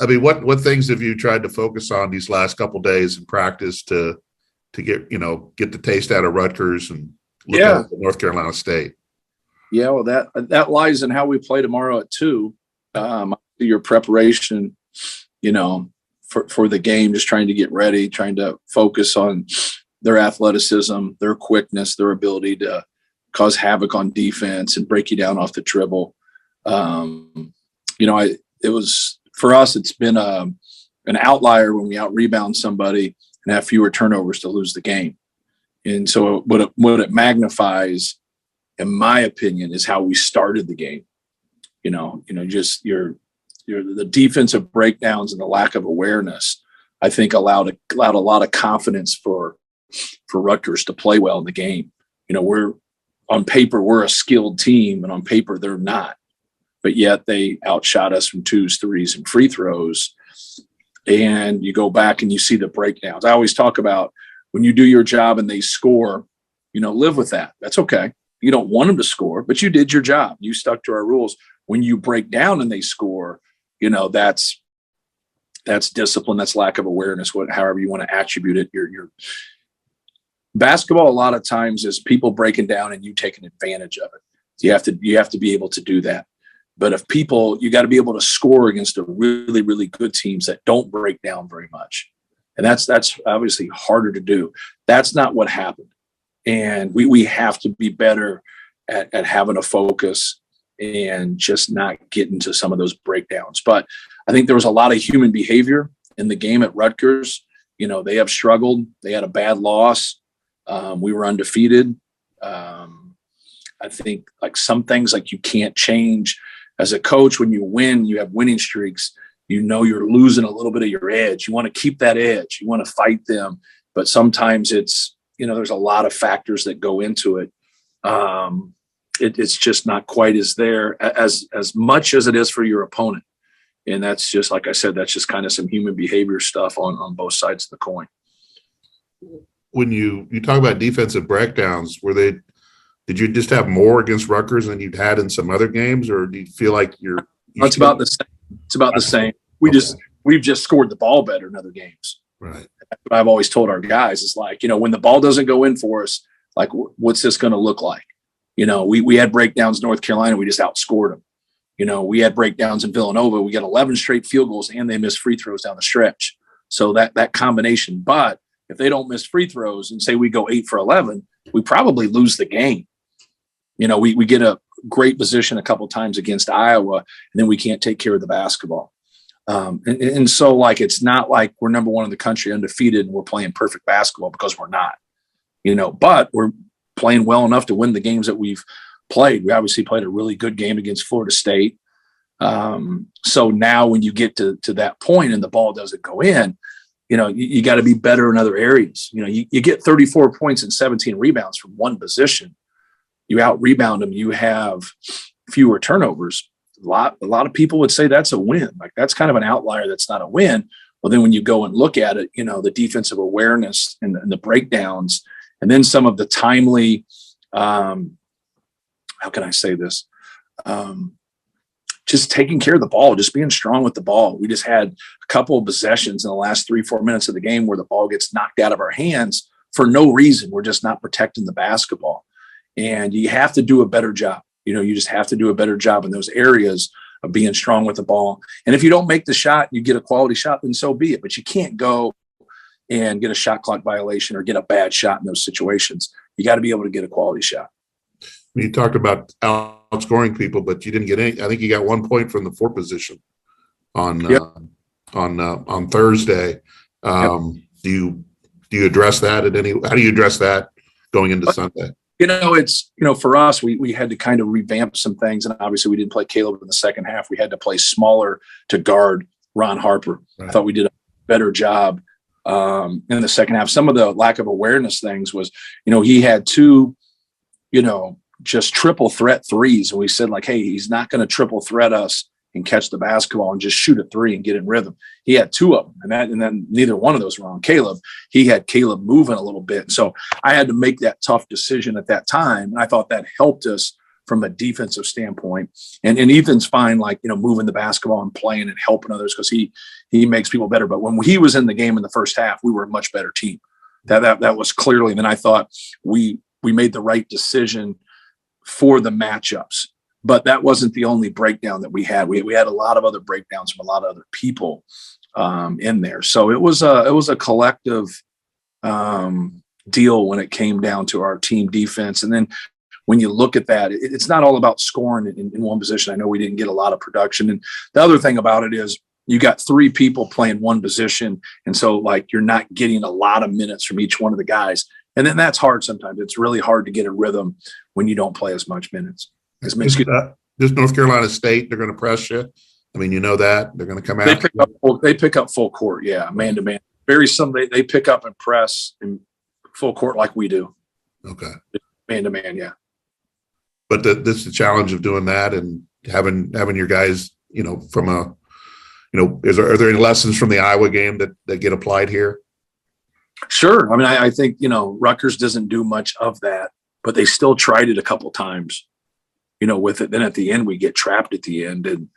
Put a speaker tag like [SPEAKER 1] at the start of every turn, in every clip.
[SPEAKER 1] I mean, what things have you tried to focus on these last couple of days in practice to get the taste out of Rutgers and look at North Carolina State?
[SPEAKER 2] Yeah, well, that lies in how we play tomorrow at 2. Your preparation, for the game, just trying to get ready, trying to focus on their athleticism, their quickness, their ability to cause havoc on defense and break you down off the dribble. It was, for us, it's been an outlier when we out rebound somebody and have fewer turnovers to lose the game. And so what it magnifies, in my opinion, is how we started the game. Just the defensive breakdowns and the lack of awareness, I think allowed a lot of confidence for Rutgers to play well in the game. We're on paper, we're a skilled team, and on paper they're not, but yet they outshot us from 2s, 3s, and free throws. And you go back and you see the breakdowns. I always talk about when you do your job and they score, live with that. That's okay. You don't want them to score, but you did your job. You stuck to our rules. When you break down and they score, that's discipline. That's lack of awareness. However you want to attribute it. Your basketball a lot of times is people breaking down and you taking advantage of it. You have to be able to do that. But you got to be able to score against a really, really good teams that don't break down very much. And that's obviously harder to do. That's not what happened. And we have to be better at having a focus and just not get into some of those breakdowns. But I think there was a lot of human behavior in the game at Rutgers. They have struggled. They had a bad loss. We were undefeated. I think like some things like you can't change as a coach. When you win, you have winning streaks, you're losing a little bit of your edge. You want to keep that edge. You want to fight them. But sometimes it's, there's a lot of factors that go into it. It's just not quite as much as it is for your opponent. And that's just, like I said, that's just kind of some human behavior stuff on both sides of the coin.
[SPEAKER 1] When you talk about defensive breakdowns, did you just have more against Rutgers than you'd had in some other games, or do you feel like
[SPEAKER 2] it's about the same? It's about the same. We've just scored the ball better in other games.
[SPEAKER 1] Right.
[SPEAKER 2] That's what I've always told our guys. It's like, when the ball doesn't go in for us, like, what's this going to look like? We had breakdowns in North Carolina. We just outscored them. We had breakdowns in Villanova. We got 11 straight field goals and they missed free throws down the stretch. So that combination, but if they don't miss free throws and say we go 8 for 11, we probably lose the game. We get a great position a couple of times against Iowa, and then we can't take care of the basketball. And so, like, it's not like we're number one in the country undefeated and we're playing perfect basketball, because we're not, but we're playing well enough to win the games that we've played. We obviously played a really good game against Florida State. So now when you get to that point and the ball doesn't go in, you got to be better in other areas. You get 34 points and 17 rebounds from one position. You out rebound them. You have fewer turnovers. A lot of people would say that's a win. Like, that's kind of an outlier. That's not a win. Well, then when you go and look at it, the defensive awareness and the breakdowns, and then some of the timely, how can I say this? Just taking care of the ball, just being strong with the ball. We just had a couple of possessions in the last 3-4 minutes of the game where the ball gets knocked out of our hands for no reason. We're just not protecting the basketball. And you have to do a better job. You just have to do a better job in those areas of being strong with the ball. And if you don't make the shot, you get a quality shot, then so be it. But you can't go and get a shot clock violation or get a bad shot in those situations. You got to be able to get a quality shot.
[SPEAKER 1] You talked about outscoring people, but you didn't get any. I think you got 1 point from the 4 position on Thursday. Do you address that how do you address that going into Sunday?
[SPEAKER 2] It's, for us, we had to kind of revamp some things. And obviously we didn't play Caleb in the second half. We had to play smaller to guard Ron Harper. Right. I thought we did a better job in the second half. Some of the lack of awareness things was, he had 2, just triple threat threes. And we said, like, hey, he's not going to triple threat us and catch the basketball and just shoot a 3 and get in rhythm. He had 2 of them, and then neither one of those were on Caleb. He had Caleb moving a little bit. So I had to make that tough decision at that time. And I thought that helped us from a defensive standpoint. And Ethan's fine, like, moving the basketball and playing and helping others because he makes people better. But when he was in the game in the first half, we were a much better team. That was clearly. And then I thought we made the right decision for the matchups. But that wasn't the only breakdown that we had. We had a lot of other breakdowns from a lot of other people in there. So it was a collective deal when it came down to our team defense. And then when you look at that, it's not all about scoring in one position. I know we didn't get a lot of production. And the other thing about it is you got three people playing one position. And so, like, you're not getting a lot of minutes from each one of the guys. And then that's hard sometimes. It's really hard to get a rhythm when you don't play as much minutes.
[SPEAKER 1] This North Carolina State, they're going to press you. I mean, you know that. They're going to come out.
[SPEAKER 2] They pick up full court, yeah, man-to-man. Very similar. They pick up and press in full court like we do. Okay. Man-to-man, yeah.
[SPEAKER 1] But this is the challenge of doing that and having your guys, from a, are there any lessons from the Iowa game that get applied here?
[SPEAKER 2] Sure. I mean, I think, Rutgers doesn't do much of that, but they still tried it a couple times, with it. Then at the end, we get trapped at the end and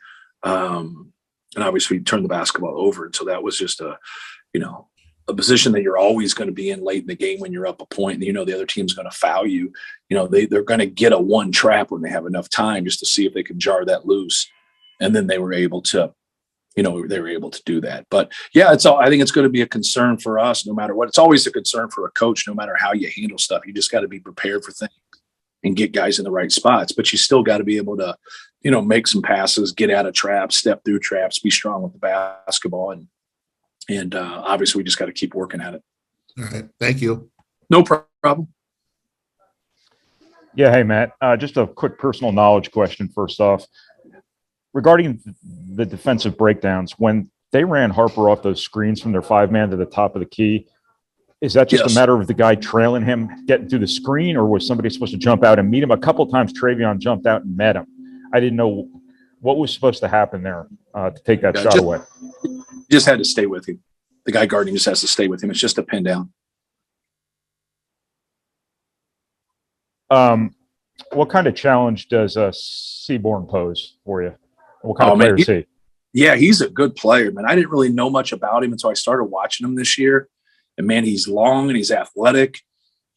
[SPEAKER 2] obviously turn the basketball over. And so that was just a position that you're always going to be in late in the game when you're up a point and, the other team's going to foul you. They're going to get a one trap when they have enough time just to see if they can jar that loose. And then they were able to, do that. But yeah, I think it's going to be a concern for us no matter what. It's always a concern for a coach, no matter how you handle stuff. You just got to be prepared for things and get guys in the right spots, but you still got to be able to, make some passes, get out of traps, step through traps, be strong with the basketball. And obviously we just got to keep working at it.
[SPEAKER 1] All right. Thank you.
[SPEAKER 2] No problem.
[SPEAKER 3] Yeah. Hey, Matt, just a quick personal knowledge question. First off, regarding the defensive breakdowns, when they ran Harper off those screens from their 5-man to the top of the key, is that just a matter of the guy trailing him, getting through the screen, or was somebody supposed to jump out and meet him? A couple of times Travion jumped out and met him. I didn't know what was supposed to happen there to take that shot away.
[SPEAKER 2] Just had to stay with him. The guy guarding just has to stay with him. It's just a pin down.
[SPEAKER 3] What kind of challenge does Seaborn pose for you? What kind of player is he?
[SPEAKER 2] Yeah, he's a good player, man. I didn't really know much about him until I started watching him this year. And man, he's long and he's athletic.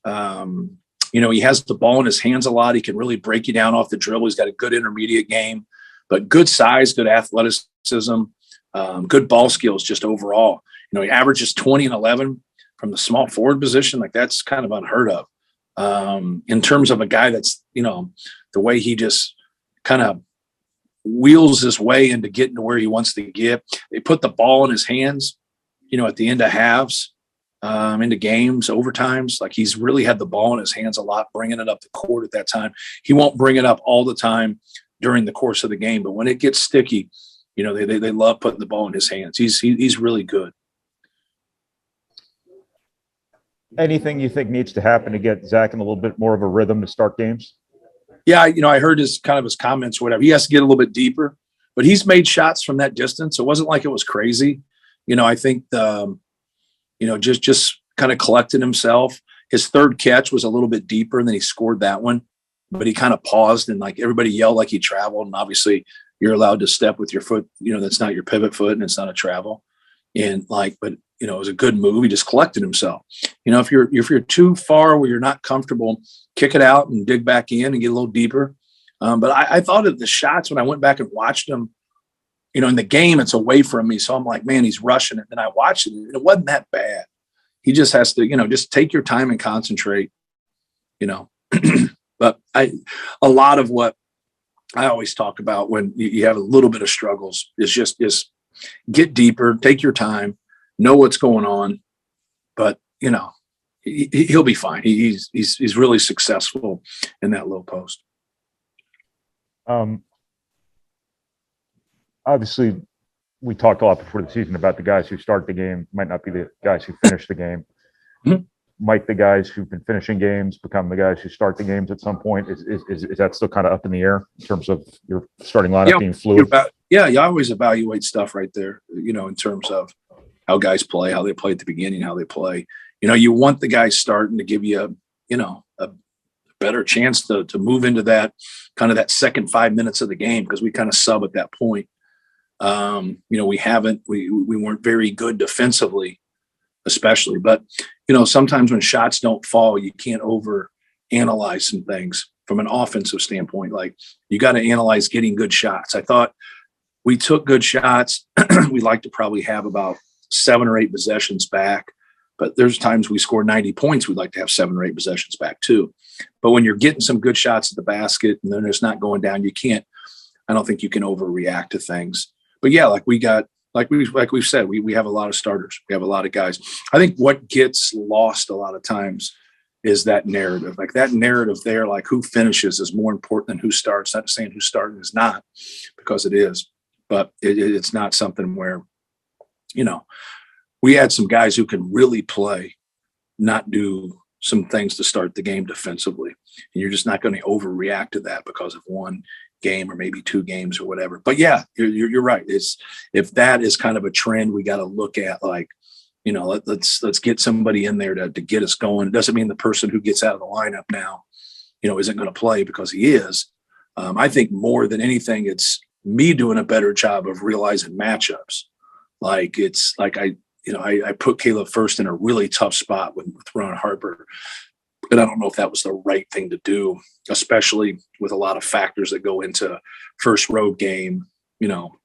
[SPEAKER 2] He has the ball in his hands a lot. He can really break you down off the dribble. He's got a good intermediate game, but good size, good athleticism, good ball skills just overall. He averages 20 and 11 from the small forward position. Like, that's kind of unheard of. In terms of a guy that's, the way he just kind of wheels his way into getting to where he wants to get. They put the ball in his hands, at the end of halves. Into games, overtimes. Like, he's really had the ball in his hands a lot, bringing it up the court at that time. He won't bring it up all the time during the course of the game, but when it gets sticky, they love putting the ball in his hands. He's really good.
[SPEAKER 3] Anything you think needs to happen to get Zach in a little bit more of a rhythm to start games?
[SPEAKER 2] Yeah, I heard his comments or whatever. He has to get a little bit deeper, but he's made shots from that distance. It wasn't like it was crazy. I think just kind of collected himself. His third catch was a little bit deeper, and then he scored that one, but he kind of paused and like everybody yelled like he traveled. And obviously you're allowed to step with your foot, that's not your pivot foot and it's not a travel. And but it was a good move. He just collected himself. If you're too far where you're not comfortable, kick it out and dig back in and get a little deeper. But I thought of the shots when I went back and watched them. In the game, it's away from me. So I'm like, man, he's rushing it. And I watched it. And it wasn't that bad. He just has to, just take your time and concentrate, But a lot of what I always talk about when you have a little bit of struggles is just get deeper, take your time, know what's going on. But, he'll be fine. He's really successful in that low post.
[SPEAKER 3] Obviously, we talked a lot before the season about the guys who start the game might not be the guys who finish the game. Mm-hmm. Might the guys who've been finishing games become the guys who start the games at some point? Is that still kind of up in the air in terms of your starting lineup being fluid?
[SPEAKER 2] You always evaluate stuff right there, in terms of how guys play, how they play at the beginning, how they play. You want the guys starting to give you a better chance to move into that kind of that second 5 minutes of the game, because we kind of sub at that point. We weren't very good defensively, especially, but sometimes when shots don't fall, you can't over analyze some things from an offensive standpoint. Like, you got to analyze getting good shots. I thought we took good shots. We'd like to probably have about 7 or 8 possessions back, but there's times we score 90 points. We'd like to have 7 or 8 possessions back too. But when you're getting some good shots at the basket and then it's not going down, I don't think you can overreact to things. But yeah, like we've said, we have a lot of starters. We have a lot of guys. I think what gets lost a lot of times is that narrative. Like, that narrative there, like who finishes is more important than who starts. Not saying who's starting is not, because it is, but it's not something where, we had some guys who can really play, not do some things to start the game defensively. And you're just not going to overreact to that because of one game or maybe 2 games or whatever. But yeah, you're right. If that is kind of a trend, we got to look at, like, let's get somebody in there to get us going. It doesn't mean the person who gets out of the lineup now, isn't going to play, because he is. I think more than anything, it's me doing a better job of realizing matchups. Like, it's like I put Caleb first in a really tough spot with Ron Harper. And I don't know if that was the right thing to do, especially with a lot of factors that go into first road game,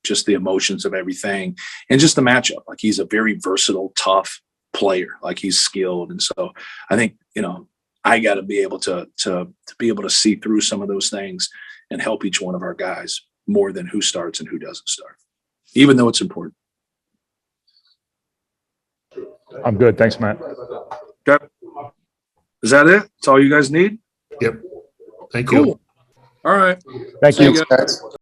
[SPEAKER 2] just the emotions of everything and just the matchup. Like, he's a very versatile, tough player. Like, he's skilled. And so I think, I got to be able to be able to see through some of those things and help each one of our guys more than who starts and who doesn't start, even though it's important.
[SPEAKER 3] I'm good. Thanks, Matt.
[SPEAKER 2] Okay. Is that it? That's all you guys need?
[SPEAKER 1] Yep. Thank
[SPEAKER 2] Cool.
[SPEAKER 1] you.
[SPEAKER 2] All right.
[SPEAKER 3] Thank
[SPEAKER 2] See
[SPEAKER 3] you.
[SPEAKER 2] you guys.